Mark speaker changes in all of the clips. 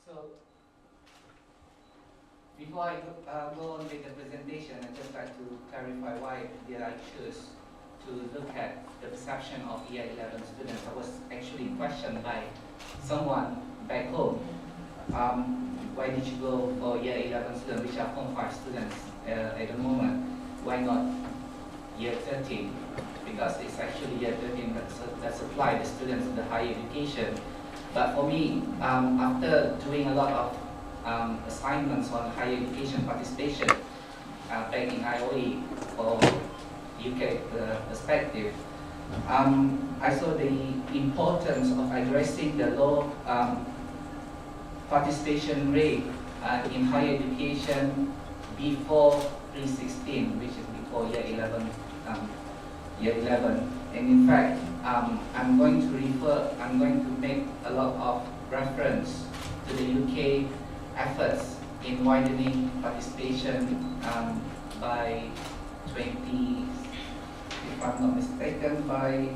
Speaker 1: So, before I go on with the presentation, I'd just like to clarify why did I choose to look at the perception of year 11 students. I was actually questioned by someone back home. Why did you go for year 11 students, which are Form 5 students at the moment? Why not year 13? Because it's actually year 13 that supply the students to the higher education. But for me, after doing a lot of assignments on higher education participation back in IOE for UK perspective, I saw the importance of addressing the low participation rate in higher education before 316, which is before year 11. And in fact, I'm going to make a lot of reference to the UK efforts in widening participation by 20, if I'm not mistaken, by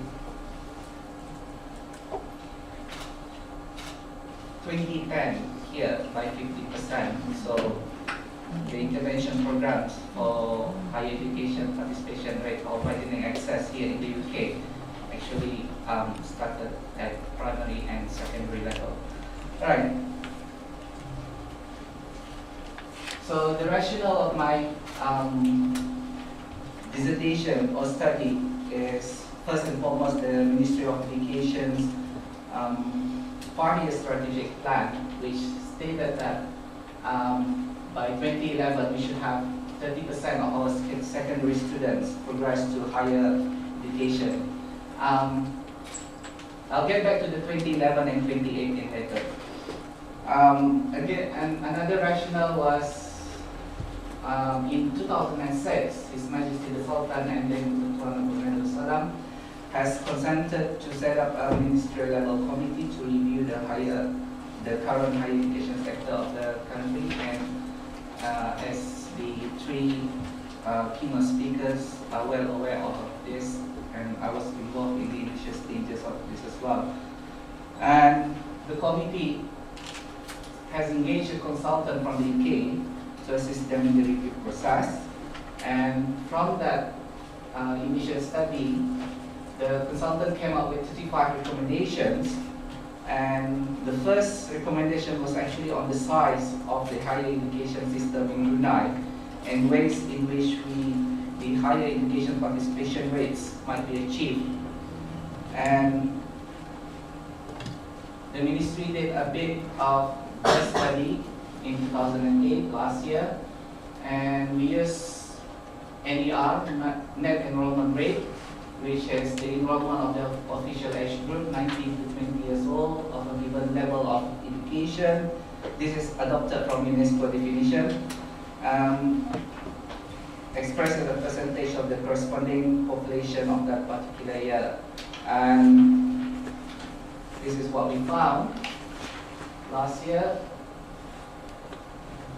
Speaker 1: 2010 here by 50%. So the intervention programs for higher education participation rate or widening access here in the UK actually started at primary and secondary level. Right. So the rationale of my dissertation or study is first and foremost the Ministry of Education's 5-year strategic plan, which stated that by 2011 we should have 30% of our secondary students progress to higher education. I'll get back to the 2011 and 2018 later. Again, and another rationale was in 2006, His Majesty the Sultan and then Bruneian has consented to set up a ministerial level committee to review the current higher education sector of the country. And as the three keynote speakers are well aware of this, and I was involved in the initial stages of this as well. And the committee has engaged a consultant from the UK to assist them in the review process. And from that initial study, the consultant came up with 35 recommendations. And the first recommendation was actually on the size of the higher education system in Brunei and ways in which the higher education participation rates might be achieved. And the ministry did a bit of a study in 2008, last year, and we used NER, net enrollment rate, which is the enrollment of the official age group, 19 to 20 years old, of a given level of education. This is adopted from UNESCO definition, expressed as a percentage of the corresponding population of that particular year. And this is what we found last year.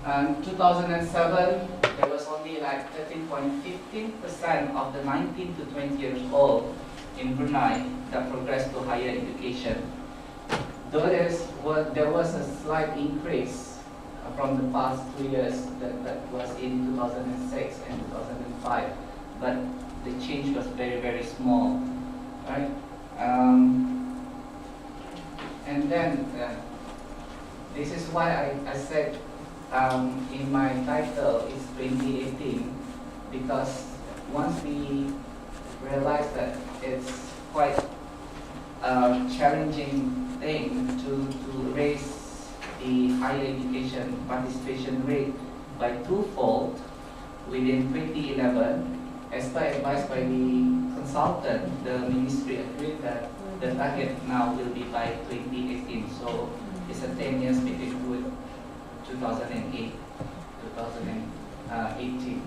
Speaker 1: And 2007, there was only like 13.15% of the 19 to 20 years old in Brunei that progressed to higher education. Though there was a slight increase from the past 2 years that was in 2006 and 2005, but the change was very, very small, right? And then this is why I said in my title is 2018, because once we realized that it's quite a challenging thing to raise the higher education participation rate by twofold within 2011, as per advised by the consultant, the ministry agreed that the target now will be by 2018. So it's a 10 years between 2008, 2018,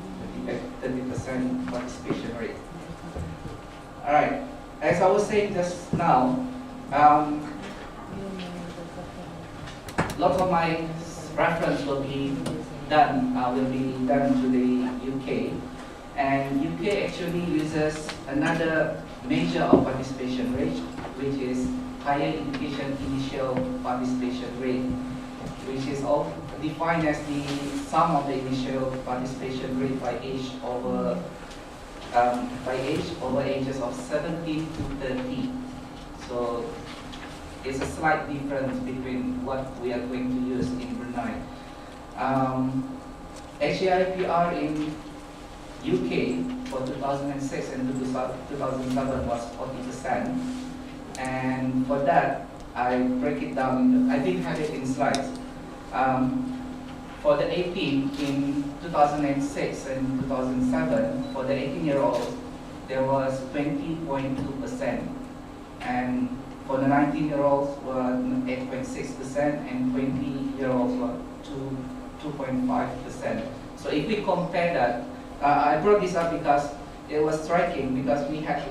Speaker 1: 30% participation rate. All right, as I was saying just now, lots of my reference will be done to the UK, and UK actually uses another measure of participation rate, which is higher education initial participation rate. which is defined as the sum of the initial participation rate by age over ages of 17 to 30. So it's a slight difference between what we are going to use in Brunei. HAIPR in UK for 2006 and 2007 was 40%, and for that I break it down. I didn't have it in slides. For the 18 in 2006 and 2007, for the 18-year-olds, there was 20.2%, and for the 19-year-olds were 8.6%, and 20-year-olds were 2.5%. So if we compare that, I brought this up because it was striking, because we have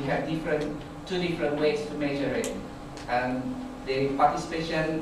Speaker 1: two different ways to measure it, and the participation